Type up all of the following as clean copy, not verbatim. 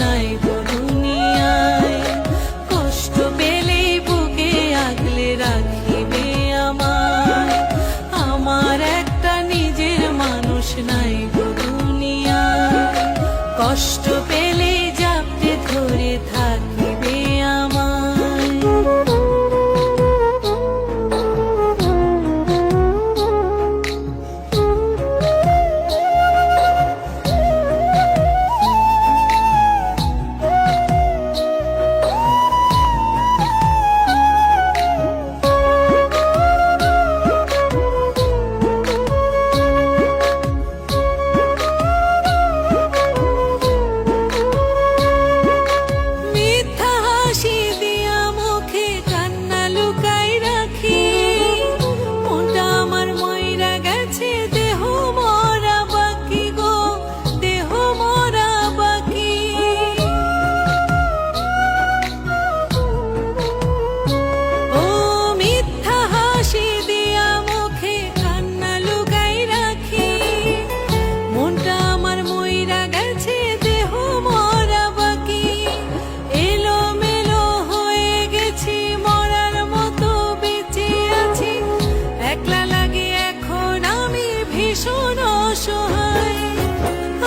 নাই গো দুনিয়ায়। কষ্ট পেলেই বুকে আগলে রাখিবে আমায়। আমার একটা নিজের মানুষ নাই গো দুনিয়ায়। কষ্ট পেলেই জাপটে ধরে থাকিবে আমায়।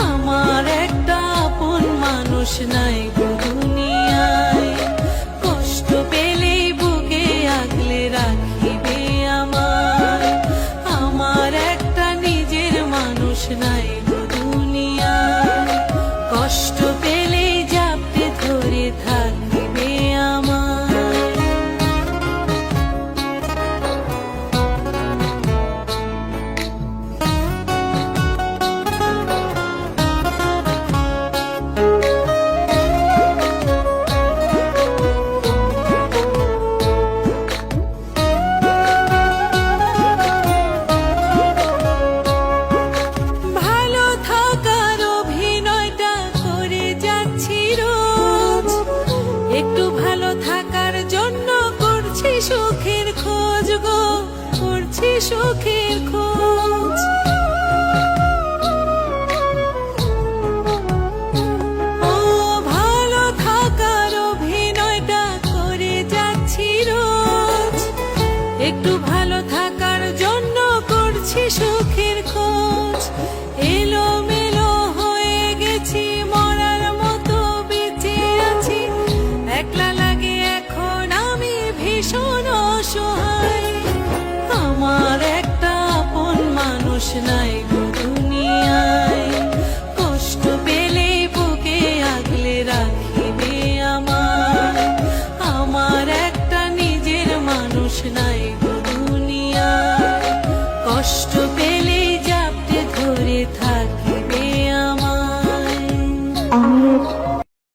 আমার একটা আপন মানুষ নাই গো দুনিয়ায়। কষ্ট পেলেই বুকে আগলে রাখিবে আমায়। আমার একটা নিজের মানুষ নাই গো দুনিয়ায়। কষ্ট পেলেই জাপটে ধরে থাকিবে আমায়। একটু ভালো থাকার জন্য করছি সুখের খোঁজ গো, করছি সুখের খোঁজ। ও ভালো থাকার অভিনয়টা করে যাচ্ছি রোজ। একটু ভালো